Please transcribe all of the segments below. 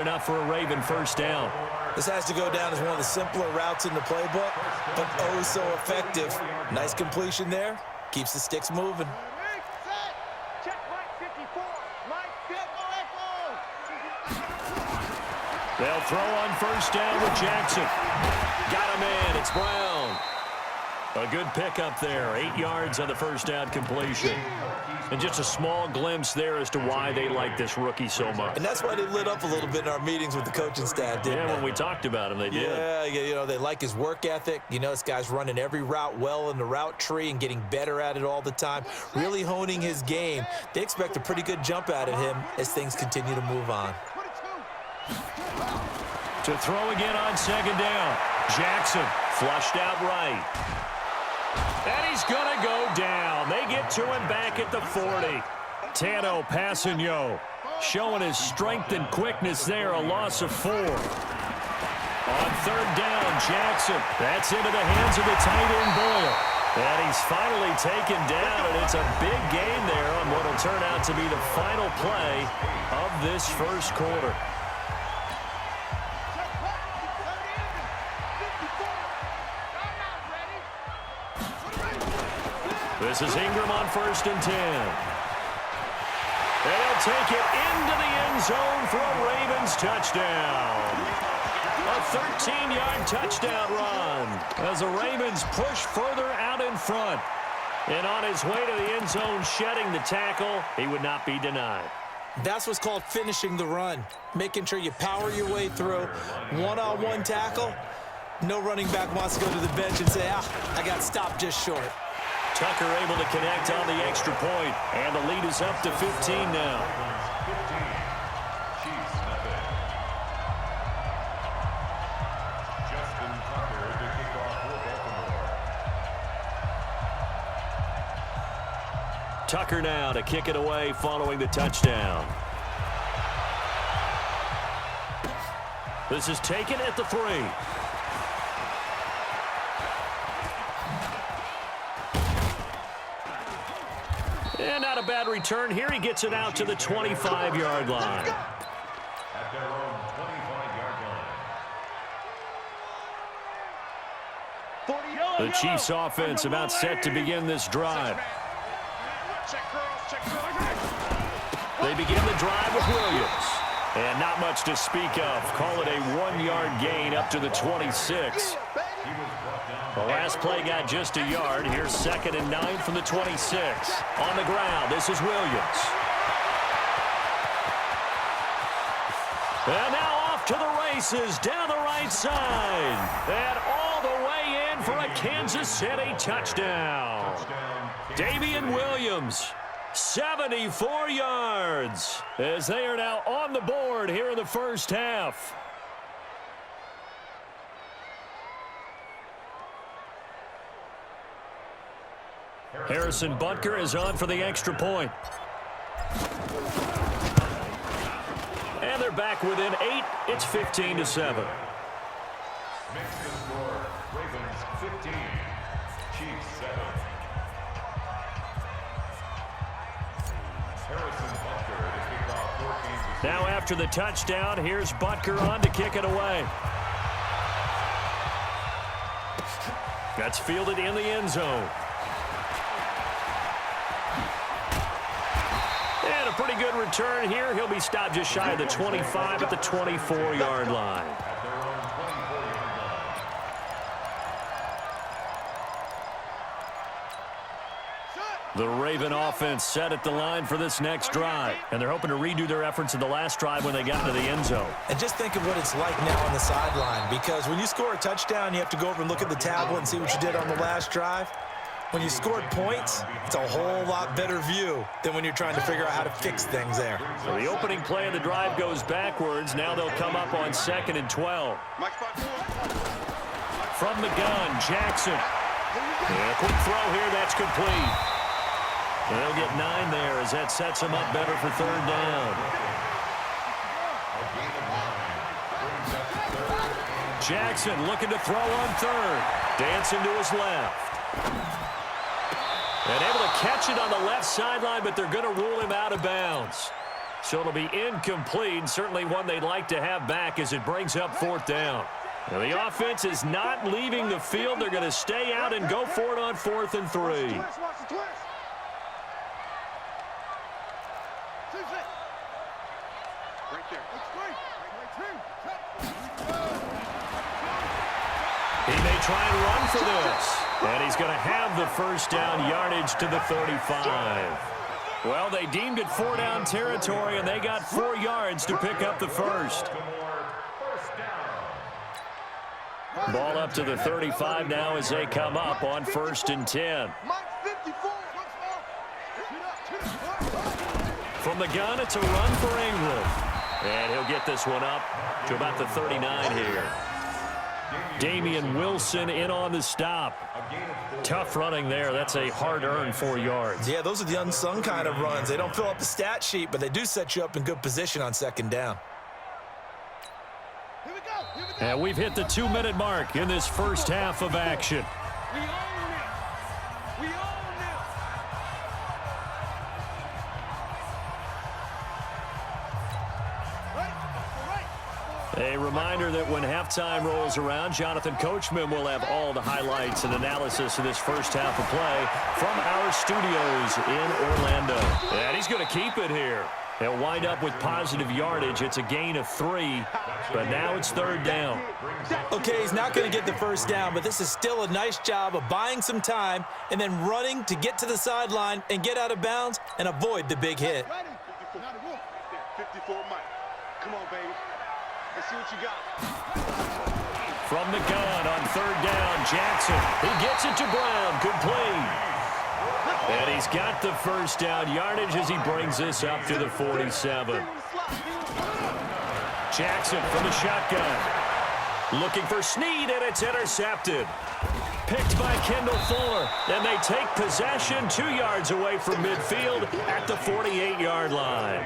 Enough for a Raven first down. This has to go down as one of the simpler routes in the playbook, but oh so effective. Nice completion there. Keeps the sticks moving. They'll throw on first down with Jackson. Got him in. It's Brown. A good pickup there. 8 yards on the first down completion. And just a small glimpse there as to why they like this rookie so much. And that's why they lit up a little bit in our meetings with the coaching staff, didn't they? When we talked about him, they did. Yeah, you know, they like his work ethic. You know, this guy's running every route well in the route tree and getting better at it all the time, really honing his game. They expect a pretty good jump out of him as things continue to move on. To throw again on second down. Jackson flushed out right. And he's going to go down. They get to him back at the 40. Tano Passanio showing his strength and quickness there, a loss of 4. On third down, Jackson. That's into the hands of the tight end, Boyle. And he's finally taken down, and it's a big gain there on what will turn out to be the final play of this first quarter. This is Ingram on first and 10. And he'll take it into the end zone for a Ravens touchdown. A 13-yard touchdown run as the Ravens push further out in front. And on his way to the end zone, shedding the tackle, he would not be denied. That's what's called finishing the run, making sure you power your way through. One-on-one tackle, no running back wants to go to the bench and say, I got stopped just short. Tucker able to connect on the extra point, and the lead is up to 15 now. Tucker now to kick it away following the touchdown. This is taken at the 3. And not a bad return here. He gets it out to the 25-yard line. At their own 25-yard line. The Chiefs offense about set to begin this drive. They begin the drive with Williams. And not much to speak of. Call it a 1-yard gain up to the 26. The last play got just a yard. Here's 2nd and 9 from the 26. On the ground, this is Williams. And now off to the races down the right side. And all the way in for a Kansas City touchdown. Damian Williams, 74 yards, as they are now on the board here in the first half. Harrison Butker is on for the extra point. And they're back within 8. It's 15-7. Makes the score, Ravens 15, Chiefs 7. Harrison Butker to kick off for Kansas City. Now after the touchdown, here's Butker on to kick it away. That's fielded in the end zone. And a pretty good return here. He'll be stopped just shy of the 25 at the 24-yard line. At their own 24-yard line. The Raven offense set at the line for this next drive. And they're hoping to redo their efforts in the last drive when they got into the end zone. And just think of what it's like now on the sideline, because when you score a touchdown, you have to go over and look at the tablet and see what you did on the last drive. When you scored points, it's a whole lot better view than when you're trying to figure out how to fix things there. So the opening play of the drive goes backwards. Now they'll come up on 2nd and 12. From the gun, Jackson. And a quick throw here, that's complete. They'll get 9 there as that sets him up better for third down. Jackson looking to throw on third. Dancing to his left. And able to catch it on the left sideline, but they're going to rule him out of bounds. So it'll be incomplete, certainly one they'd like to have back as it brings up 4th down. Now the offense is not leaving the field. They're going to stay out and go for it on 4th and 3. He may try and run for this. And he's going to have the first down yardage to the 35. Well, they deemed it 4-down territory, and they got 4 yards to pick up the first. Ball up to the 35 now as they come up on 1st and 10. From the gun, it's a run for England. And he'll get this one up to about the 39 here. Damian Wilson in on the stop. Tough running there. That's a hard-earned 4 yards. Yeah, those are the unsung kind of runs. They don't fill up the stat sheet, but they do set you up in good position on 2nd down. And we've hit the 2-minute mark in this first half of action. A reminder that when halftime rolls around, Jonathan Coachman will have all the highlights and analysis of this first half of play from our studios in Orlando. And he's going to keep it here. They'll wind up with positive yardage. It's a gain of 3, but now it's 3rd down. Okay, he's not going to get the first down, but this is still a nice job of buying some time and then running to get to the sideline and get out of bounds and avoid the big hit. 54 Mike. Come on, baby. Let's see what you got. From the gun on 3rd down, Jackson. He gets it to Brown. Good play. And he's got the first down yardage as he brings this up to the 47. Jackson from the shotgun. Looking for Snead, and it's intercepted. Picked by Kendall Fuller. And they take possession 2 yards away from midfield at the 48-yard line.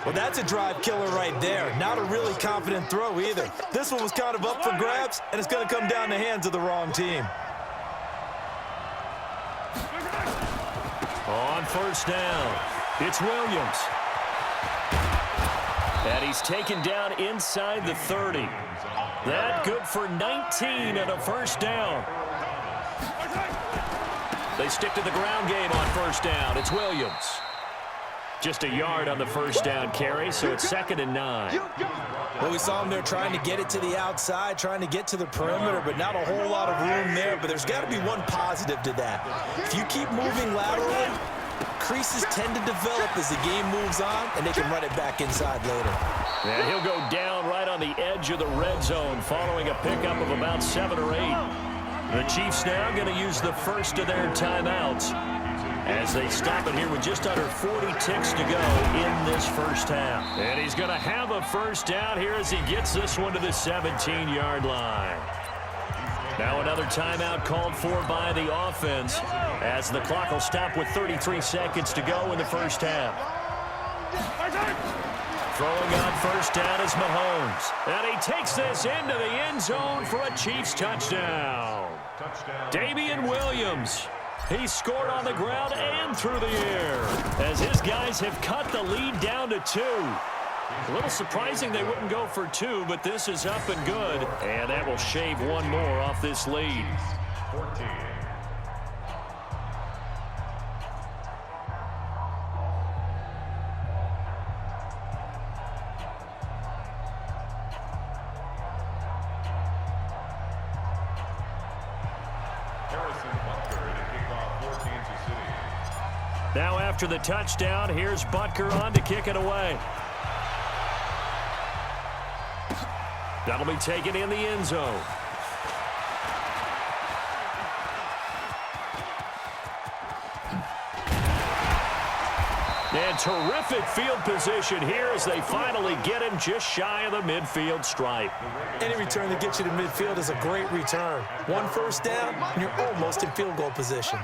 Well, that's a drive killer right there. Not a really confident throw either. This one was kind of up for grabs, and it's going to come down the hands of the wrong team. On 1st down, it's Williams. And he's taken down inside the 30. That good for 19 and a 1st down. They stick to the ground game on 1st down. It's Williams. Just a yard on the 1st down carry, so it's 2nd and 9. Well, we saw him there trying to get it to the outside, trying to get to the perimeter, but not a whole lot of room there. But there's got to be one positive to that. If you keep moving laterally, creases tend to develop as the game moves on, and they can run it back inside later. And he'll go down right on the edge of the red zone following a pickup of about 7 or 8. The Chiefs now going to use the first of their timeouts as they stop it here with just under 40 ticks to go in this first half. And he's going to have a first down here as he gets this one to the 17-yard line. Now another timeout called for by the offense as the clock will stop with 33 seconds to go in the first half. Throwing on 1st down is Mahomes. And he takes this into the end zone for a Chiefs touchdown. Damian Williams. He scored on the ground and through the air as his guys have cut the lead down to 2. A little surprising they wouldn't go for 2, but this is up and good. And that will shave 1 more off this lead. 14. Now after the touchdown, here's Butker on to kick it away. That'll be taken in the end zone. And terrific field position here as they finally get him just shy of the midfield stripe. Any return that gets you to midfield is a great return. 1 first down, and you're almost in field goal position.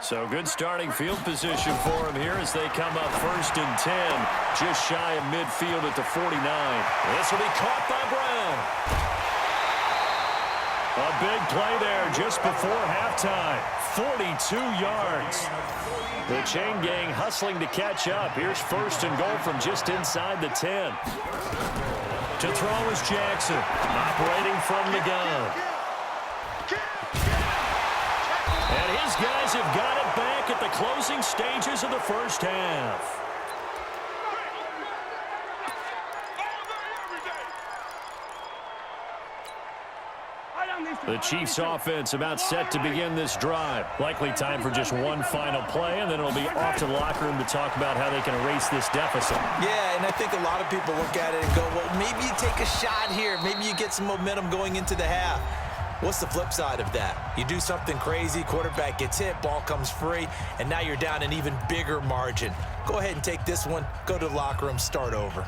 So good starting field position for him here as they come up 1st and 10, just shy of midfield at the 49. This will be caught by Brown. A big play there just before halftime. 42 yards. The chain gang hustling to catch up. Here's first and goal from just inside the 10. To throw is Jackson, operating from the gun. And his guys have got it back at the closing stages of the first half. The Chiefs offense about set to begin this drive. Likely time for just one final play, and then it'll be off to the locker room to talk about how they can erase this deficit. Yeah, and I think a lot of people look at it and go, well, maybe you take a shot here. Maybe you get some momentum going into the half. What's the flip side of that? You do something crazy, quarterback gets hit, ball comes free, and now you're down an even bigger margin. Go ahead and take this one, go to the locker room, start over.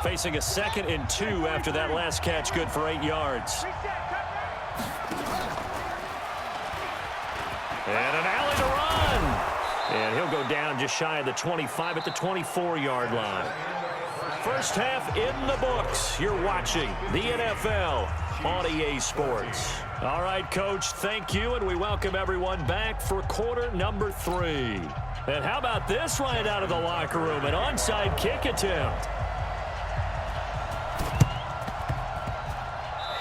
Facing a 2nd and 2 after that last catch, good for 8 yards. And an alley to run. And he'll go down just shy of the 25 at the 24-yard line. First half in the books. You're watching the NFL on EA Sports. All right, Coach, thank you, and we welcome everyone back for quarter number 3. And how about this right out of the locker room? An onside kick attempt.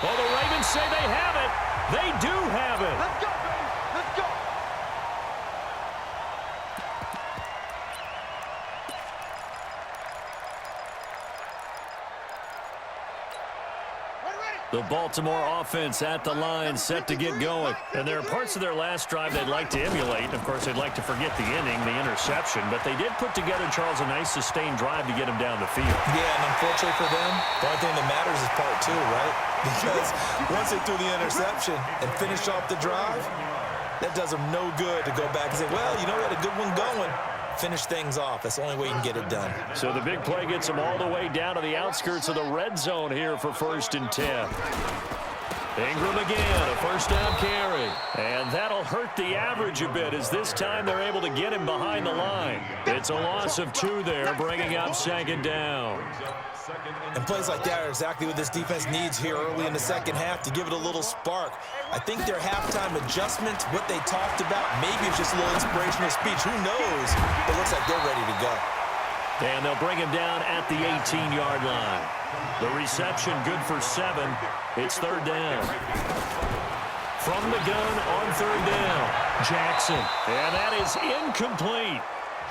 Well, the Ravens say they have it. They do have it. Let's go, baby. Let's go. The Baltimore offense at the line, set to get going. And there are parts of their last drive they'd like to emulate. Of course, they'd like to forget the inning, the interception. But they did put together, Charles, a nice sustained drive to get him down the field. Yeah, and unfortunately for them, the only thing that matters is part 2, right? Because once they threw the interception and finished off the drive, that does them no good to go back and say, well, you know, we had a good one going. Finish things off. That's the only way you can get it done. So the big play gets them all the way down to the outskirts of the red zone here for 1st and 10. Ingram again, a first down carry. And that'll hurt the average a bit as this time they're able to get him behind the line. It's a loss of 2 there, bringing up 2nd down. And plays like that are exactly what this defense needs here early in the second half to give it a little spark. I think their halftime adjustment, what they talked about, maybe it's just a little inspirational speech. Who knows? It looks like they're ready to go. And they'll bring him down at the 18-yard line. The reception good for 7. It's 3rd down. From the gun on 3rd down, Jackson. And that is incomplete.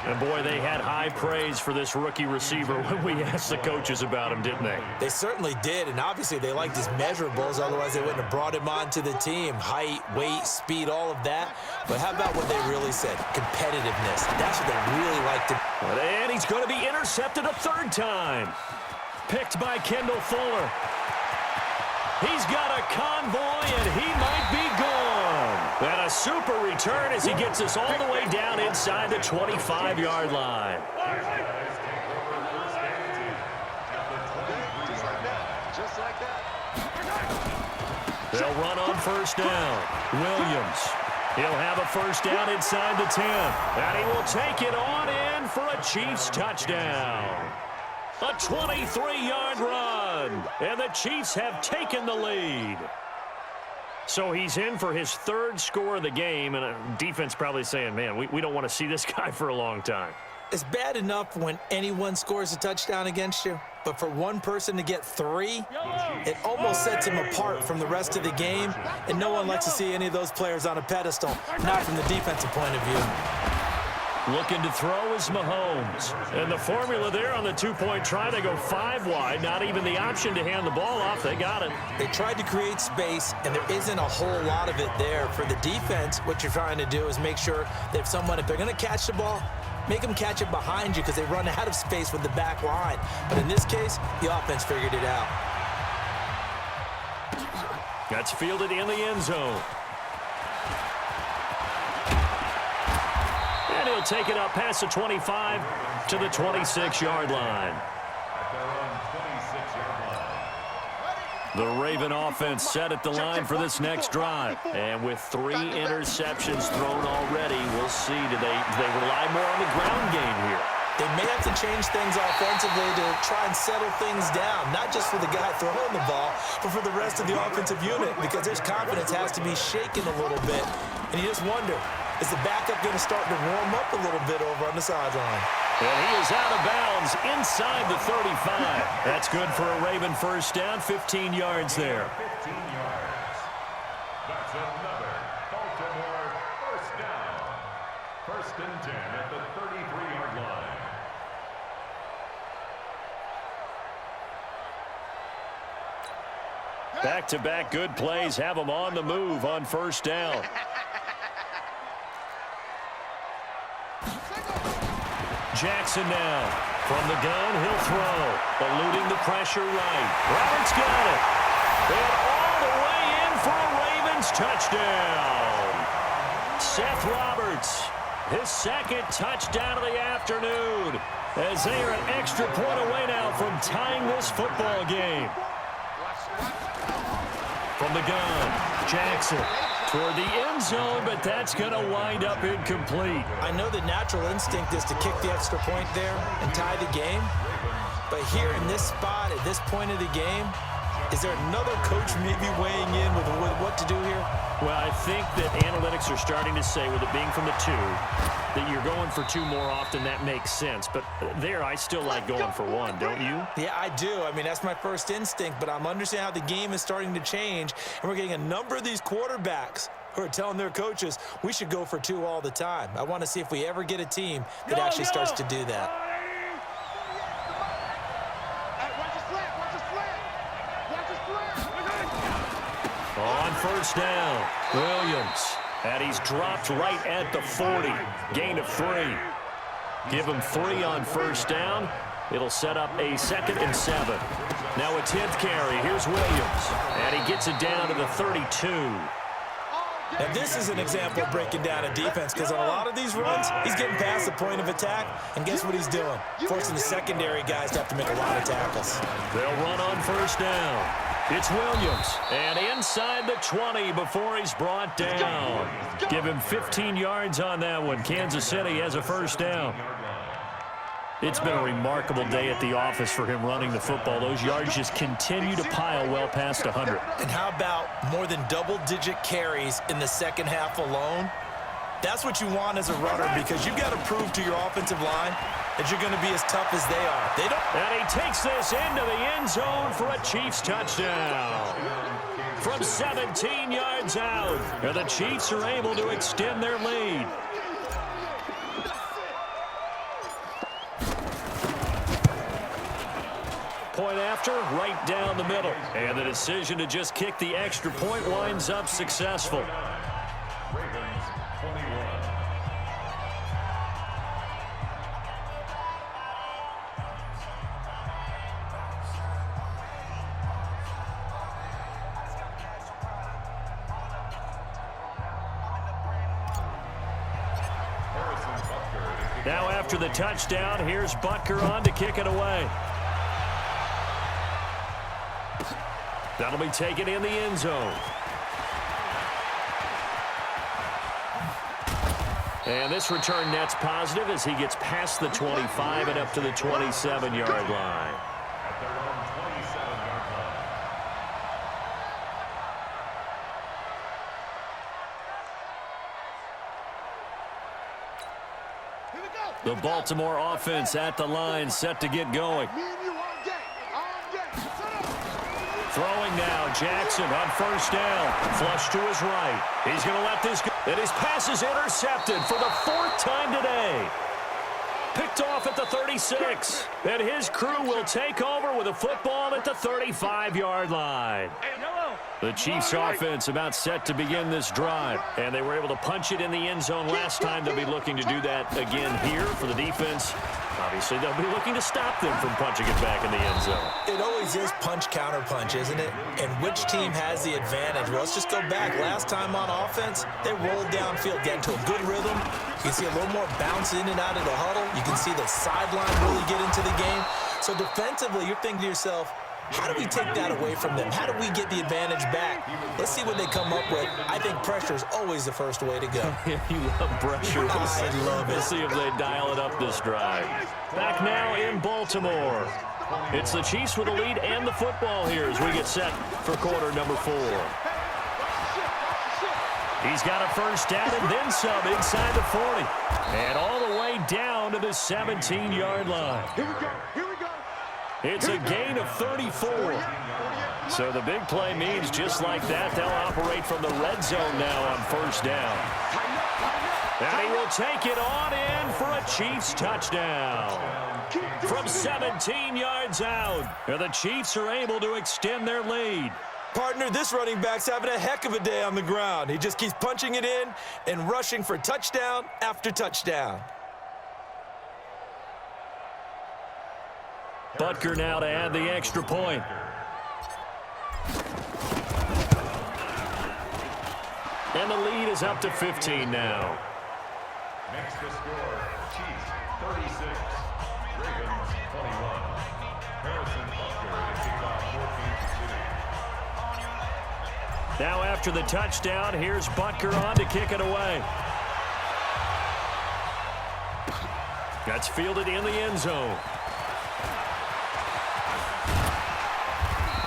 And, boy, they had high praise for this rookie receiver when we asked the coaches about him, didn't they? They certainly did, and obviously they liked his measurables. Otherwise, they wouldn't have brought him onto the team. Height, weight, speed, all of that. But how about what they really said? Competitiveness. That's what they really liked to. And he's going to be intercepted a 3rd time. Picked by Kendall Fuller. He's got a convoy, and he might be gone. And a super return as he gets us all the way down inside the 25-yard line. Just like that. They'll run on 1st down. Williams. He'll have a 1st down inside the 10. And he will take it on in for a Chiefs touchdown. A 23-yard run. And the Chiefs have taken the lead. So he's in for his 3rd score of the game, and defense probably saying, man, we don't want to see this guy for a long time. It's bad enough when anyone scores a touchdown against you, but for one person to get 3, it almost sets him apart from the rest of the game, and no one likes to see any of those players on a pedestal, not from the defensive point of view. Looking to throw is Mahomes. And the formula there on the 2-point try, they go 5 wide. Not even the option to hand the ball off. They got it. They tried to create space, and there isn't a whole lot of it there. For the defense, what you're trying to do is make sure that if they're going to catch the ball, make them catch it behind you because they run out of space with the back line. But in this case, the offense figured it out. That's fielded in the end zone. And he'll take it up past the 25 to the 26-yard line. The Raven offense set at the line for this next drive. And with 3 interceptions thrown already, we'll see. Do they rely more on the ground game here? They may have to change things offensively to try and settle things down, not just for the guy throwing the ball, but for the rest of the offensive unit, because his confidence has to be shaken a little bit. And you just wonder, is the backup going to start to warm up a little bit over on the sideline? And he is out of bounds inside the 35. That's good for a Raven first down, 15 yards there. 15 yards. That's another Baltimore first down. First and 10 at the 33-yard line. Back-to-back good plays have them on the move on first down. Jackson now. From the gun, he'll throw. Eluding the pressure right. Roberts got it. And all the way in for a Ravens touchdown. Seth Roberts, his second touchdown of the afternoon, as they are an extra point away now from tying this football game. From the gun, Jackson toward the end zone, but that's going to wind up incomplete. I know the natural instinct is to kick the extra point there and tie the game, but here in this spot, at this point of the game, is there another coach maybe weighing in with what to do here? Well, I think that analytics are starting to say, with it being from the 2, that you're going for 2 more often. That makes sense. But there, I still like going for 1, don't you? Yeah, I do. I mean, that's my first instinct, but I'm understanding how the game is starting to change, and we're getting a number of these quarterbacks who are telling their coaches, we should go for 2 all the time. I want to see if we ever get a team that actually starts to do that. On first down, Williams. And he's dropped right at the 40. Gain of 3. Give him 3 on first down. It'll set up a 2nd and 7. Now a 10th carry. Here's Williams. And he gets it down to the 32. Now this is an example of breaking down a defense, because on a lot of these runs, he's getting past the point of attack, and guess what he's doing? Forcing the secondary guys to have to make a lot of tackles. They'll run on first down. It's Williams, and inside the 20 before he's brought down. Give him 15 yards on that one. Kansas City has a first down. It's been a remarkable day at the office for him running the football. Those yards just continue to pile well past 100. And how about more than double-digit carries in the second half alone? That's what you want as a runner, because you've got to prove to your offensive line that you're going to be as tough as they are. And he takes this into the end zone for a Chiefs touchdown. From 17 yards out, and the Chiefs are able to extend their lead. Point after, right down the middle. And the decision to just kick the extra point winds up successful. Ravens 21. Now after the touchdown, here's Butker on to kick it away. That'll be taken in the end zone. And this return net's positive as he gets past the 25 and up to the 27-yard line. At their own 27-yard line. The Baltimore offense at the line, set to get going. Throwing now, Jackson on first down. Flush to his right. He's going to let this go. And his pass is intercepted for the 4th time today. Picked off at the 36. And his crew will take over with a football at the 35-yard line. The Chiefs offense about set to begin this drive. And they were able to punch it in the end zone last time. They'll be looking to do that again here for the defense. Obviously, they'll be looking to stop them from punching it back in the end zone. It always is punch-counter-punch, isn't it? And which team has the advantage? Well, let's just go back. Last time on offense, they rolled downfield, get into a good rhythm. You can see a little more bounce in and out of the huddle. You can see the sideline really get into the game. So defensively, you're thinking to yourself, How do we take that away from them? How do we get the advantage back? Let's see what they come up with. I think pressure is always the first way to go. You love pressure. I love it. Let's see if they dial it up this drive. Back now in Baltimore. It's the Chiefs with the lead and the football here as we get set for quarter number 4. He's got a first down and then some inside the 40. And all the way down to the 17-yard line. Here we go. Here we go. It's a gain of 34. So the big play means just like that, they'll operate from the red zone now on first down. And he will take it on in for a Chiefs touchdown. From 17 yards out, and the Chiefs are able to extend their lead. Partner, this running back's having a heck of a day on the ground. He just keeps punching it in and rushing for touchdown after touchdown. Butker now to add the extra point. And the lead is up to 15 now. Makes the score, Chiefs 36, Ravens 21. Harrison Butker to kick off 14 to 2. Now after the touchdown, here's Butker on to kick it away. That's fielded in the end zone.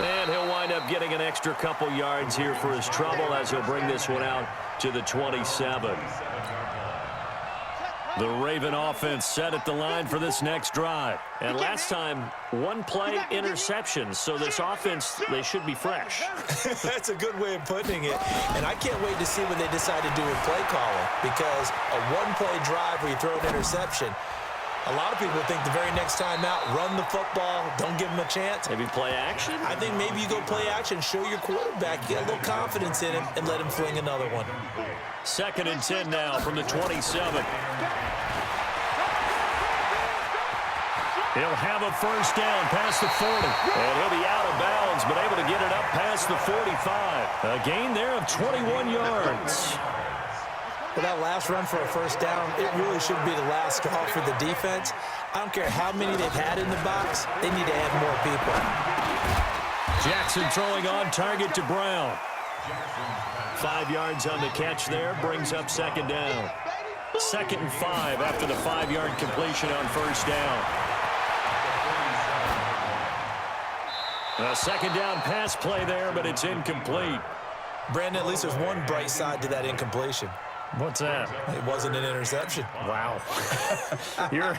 And he'll wind up getting an extra couple yards here for his trouble as he'll bring this one out to the 27. The Raven offense set at the line for this next drive. And last time, one play interception. So this offense, they should be fresh. That's a good way of putting it. And I can't wait to see what they decide to do with play calling. Because a one-play drive where you throw an interception, a lot of people think the very next time out, run the football, don't give them a chance. Maybe play action? I think maybe you go play action, show your quarterback, get a little confidence in him, and let him fling another one. 2nd and 10 now from the 27. He'll have a first down past the 40. And he'll be out of bounds, but able to get it up past the 45. A gain there of 21 yards. Well, that last run for a first down, it really should be the last straw for the defense. I don't care how many they've had in the box. They need to add more people. Jackson throwing on target to Brown. 5 yards on the catch there, brings up 2nd down. 2nd and 5 after the 5-yard completion on first down. A 2nd down pass play there, but it's incomplete. Brandon, at least there's one bright side to that incompletion. What's that? It wasn't an interception. Wow. You're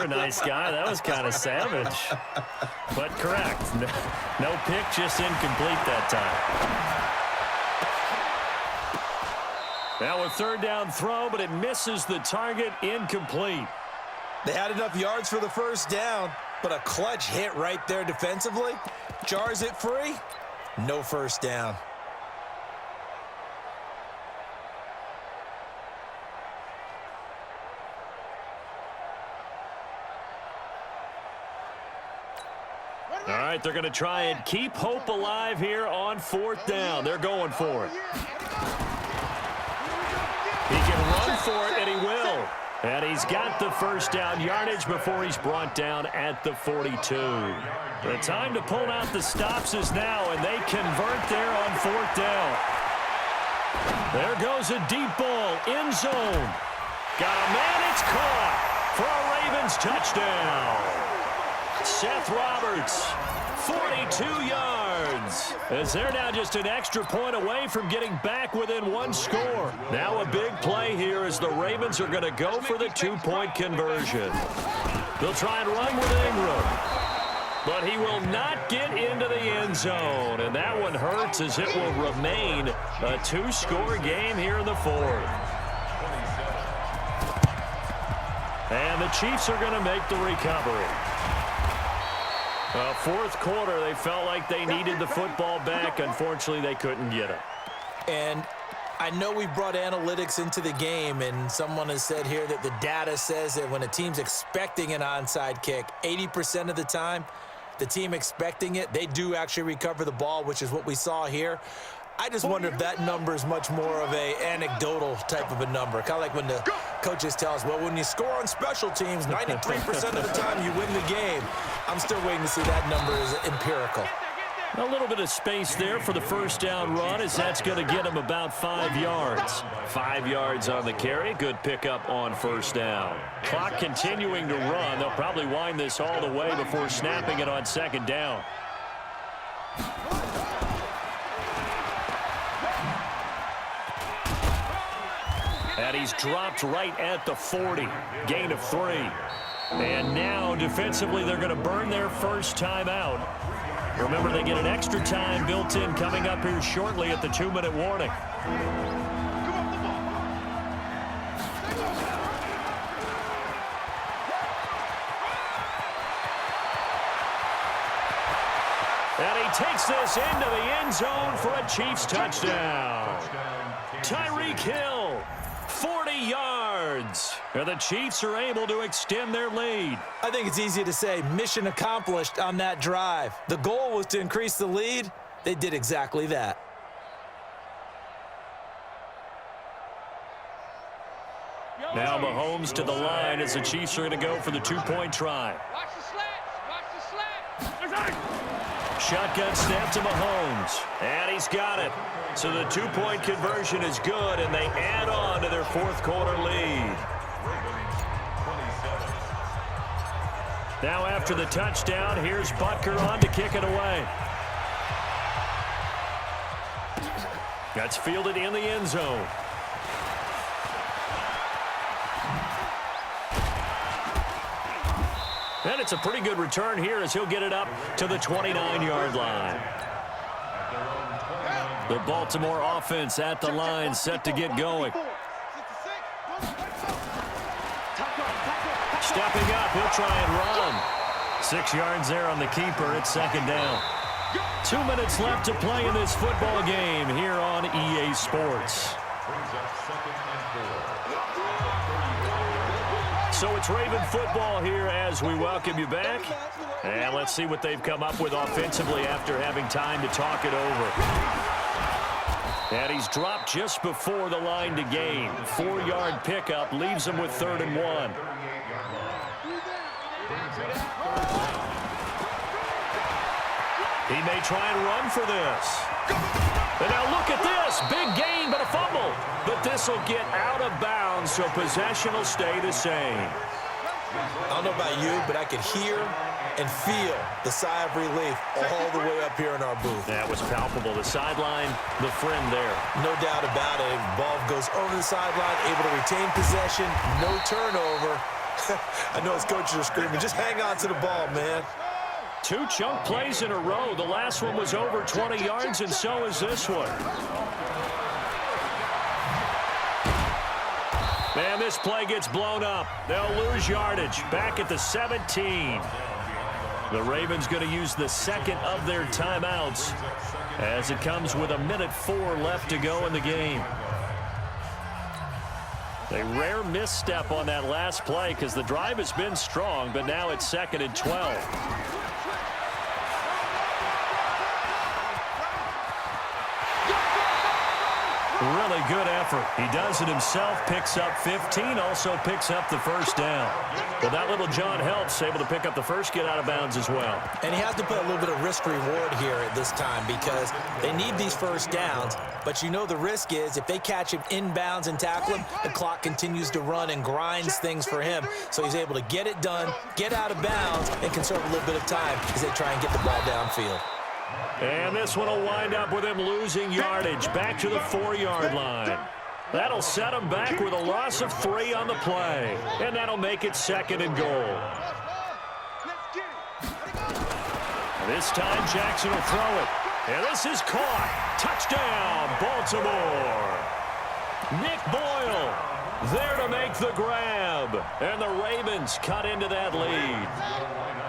a nice guy. That was kind of savage. But correct. No pick, just incomplete that time. Now a 3rd down throw, but it misses the target, incomplete. They had enough yards for the first down, but a clutch hit right there defensively. Jars it free. No first down. All right, they're going to try and keep hope alive here on 4th down. They're going for it. He can run for it, and he will. And he's got the first down yardage before he's brought down at the 42. The time to pull out the stops is now, and they convert there on 4th down. There goes a deep ball, end zone. Got a man, it's caught for a Ravens touchdown. Seth Roberts, 42 yards. As they're now just an extra point away from getting back within one score. Now a big play here as the Ravens are going to go for the 2-point conversion. They'll try and run with Ingram. But he will not get into the end zone. And that one hurts as it will remain a 2-score game here in the 4th. And the Chiefs are going to make the recovery. 4th quarter, they felt like they needed the football back. Unfortunately, they couldn't get it. And I know we brought analytics into the game, and someone has said here that the data says that when a team's expecting an onside kick, 80% of the time, the team expecting it, they do actually recover the ball, which is what we saw here. I just wonder if that number is much more of a anecdotal type of a number. Kind of like when the coaches tell us, well, when you score on special teams, 93% of the time you win the game. I'm still waiting to see that number is empirical. A little bit of space there for the first down run, as that's going to get him about 5 yards. 5 yards on the carry. Good pickup on first down. Clock continuing to run. They'll probably wind this all the way before snapping it on second down. And he's dropped right at the 40. Gain of 3. And now defensively they're going to burn their first time out. Remember, they get an extra time built in coming up here shortly at the 2-minute warning. And he takes this into the end zone for a Chiefs touchdown. Tyreek Hill, 40 yards. And the Chiefs are able to extend their lead. I think it's easy to say mission accomplished on that drive. The goal was to increase the lead. They did exactly that. Now Mahomes to the line as the Chiefs are going to go for the 2-point try. Watch the slats. Watch the slats. Shotgun snap to Mahomes. And he's got it. So the 2-point conversion is good, and they add on to their fourth quarter lead. Now after the touchdown, here's Butker on to kick it away. That's fielded in the end zone. And it's a pretty good return here as he'll get it up to the 29-yard line. The Baltimore offense at the line, set to get going. Stepping up, he'll try and run. 6 yards there on the keeper. It's second down. 2 minutes left to play in this football game here on EA Sports. So it's Raven football here as we welcome you back. And let's see what they've come up with offensively after having time to talk it over. And he's dropped just before the line to gain. 4-yard pickup leaves him with 3rd and 1. He may try and run for this. And now look at this. Big gain, but a fumble. But this will get out of bounds, so possession will stay the same. I don't know about you, but I could hear and feel the sigh of relief all the way up here in our booth. That was palpable. The sideline, the friend there. No doubt about it. Ball goes over the sideline, able to retain possession, no turnover. I know his coaches are screaming, just hang on to the ball, man. 2 chunk plays in a row. The last one was over 20 yards, and so is this one. And this play gets blown up. They'll lose yardage. Back at the 17. The Ravens going to use the second of their timeouts as it comes with 1:04 left to go in the game. A rare misstep on that last play because the drive has been strong, but now it's 2nd and 12. Really good effort. He does it himself, picks up 15, also picks up the first down. Well, that little John helps, able to pick up the first, get out of bounds as well. And he has to put a little bit of risk reward here at this time because they need these first downs, but you know the risk is if they catch him inbounds and tackle him, the clock continues to run and grinds things for him. So he's able to get it done, get out of bounds, and conserve a little bit of time as they try and get the ball downfield. And this one will wind up with him losing yardage back to the 4-yard line. That'll set him back with a loss of 3 on the play. And that'll make it 2nd and goal. This time Jackson will throw it. And this is caught. Touchdown, Baltimore. Nick Boyle there to make the grab. And the Ravens cut into that lead.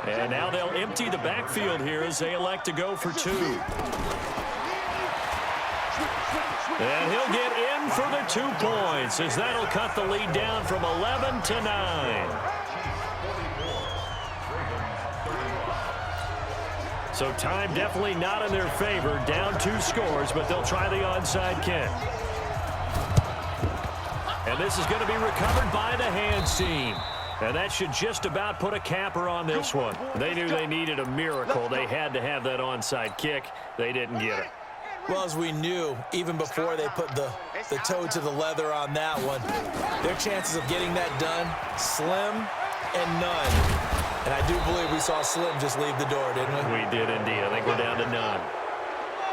And now they'll empty the backfield here as they elect to go for 2. And he'll get in for the 2 points as that'll cut the lead down from 11 to 9. So time definitely not in their favor. Down 2 scores, but they'll try the onside kick. And this is going to be recovered by the hands team. And that should just about put a capper on this one. They knew they needed a miracle. They had to have that onside kick. They didn't get it. Well, as we knew, even before they put the toe to the leather on that one, their chances of getting that done, slim and none. And I do believe we saw Slim just leave the door, didn't we? We did indeed. I think we're down to none.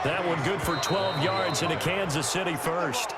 That one good for 12 yards into Kansas City first.